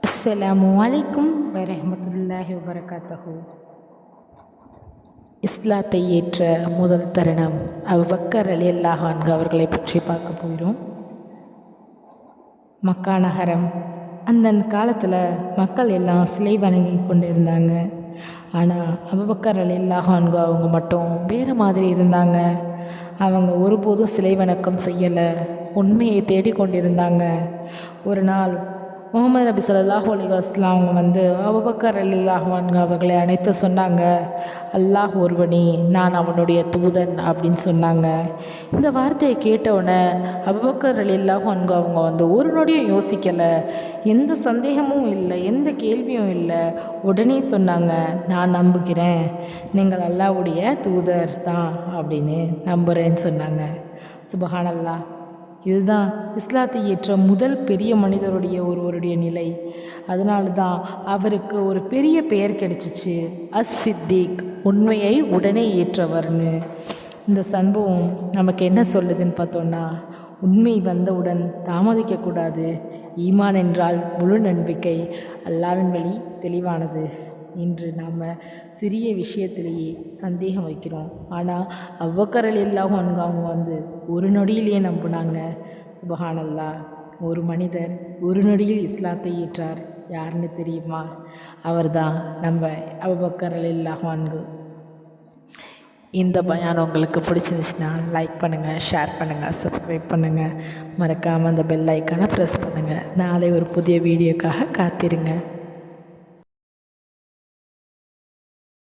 அஸ்ஸலாமு அலைக்கும் வரஹ்மத்துல்லாஹி வபரகாத்தஹு. இஸ்லாத்தை ஏற்ற முதல் தருணம் அபூபக்கர் ரலியல்லாஹு அன்ஹு அவர்களை பற்றி பார்க்க போகிறோம். மக்கா நகரம். அந்த காலத்தில் மக்கள் எல்லாம் சிலை வணங்கி கொண்டு இருந்தாங்க. ஆனால் அபூபக்கர் ரலியல்லாஹு அன்ஹு அவங்க மட்டும் வேறு மாதிரி இருந்தாங்க. அவங்க ஒருபோதும் சிலை வணக்கம் செய்யலை, உண்மையை தேடிக்கொண்டிருந்தாங்க. ஒரு நாள் முகமது நபி ஸல்லல்லாஹு அலைஹி வஸல்லம் அவங்க அபூபக்கர் ரலியல்லாஹு அன்ஹு அவர்களை அழைத்து சொன்னாங்க, அல்லாஹ் ஒருவனே, நான் அவனுடைய தூதன் அப்படின்னு சொன்னாங்க. இந்த வார்த்தையை கேட்டவுடனே அபூபக்கர் ரலியல்லாஹு அன்ஹு அவங்க ஒரு நொடியும் யோசிக்கலை, எந்த சந்தேகமும் இல்லை, எந்த கேள்வியும் இல்லை. உடனே சொன்னாங்க, நான் நம்புகிறேன், நீங்கள் அல்லாஹ்வுடைய தூதர் தான் அப்படின்னு நம்புகிறேன்னு சொன்னாங்க. சுபஹானல்லாஹ். இதுதான் இஸ்லாத்தை ஏற்ற முதல் பெரிய மனிதருடைய ஒருவருடைய நிலை. அதனால தான் அவருக்கு ஒரு பெரிய பெயர் கிடைச்சிச்சு, சித்திக், உண்மையை உடனே ஏற்றவர்னு. இந்த சம்பவம் நமக்கு என்ன சொல்லுதுன்னு பார்த்தோன்னா, உண்மை வந்தவுடன் தாமதிக்கக்கூடாது. ஈமான் என்றால் முழு நம்பிக்கை, அல்லாஹ்வின் வழி தெளிவானது. இன்று நாம் சிறிய விஷயத்திலேயே சந்தேகம் வைக்கிறோம். ஆனால் அபூபக்கர் ரலியல்லாஹு அன்ஹு அவங்க ஒரு நொடியிலேயே நம்பினாங்க. சுபஹானல்லாஹ். ஒரு மனிதர் ஒரு நொடியில் இஸ்லாத்தை ஏற்றார். யாருன்னு தெரியுமா? அவர்தான் நம்ம அபூபக்கர் ரலியல்லாஹு அன்ஹு. இந்த பயான் உங்களுக்கு பிடிச்சிருந்துச்சுன்னா லைக் பண்ணுங்கள், ஷேர் பண்ணுங்கள், சப்ஸ்கிரைப் பண்ணுங்கள். மறக்காமல் அந்த பெல் ஐக்கானை ப்ரெஸ் பண்ணுங்கள். நாளை ஒரு புதிய வீடியோக்காக காத்திருங்க.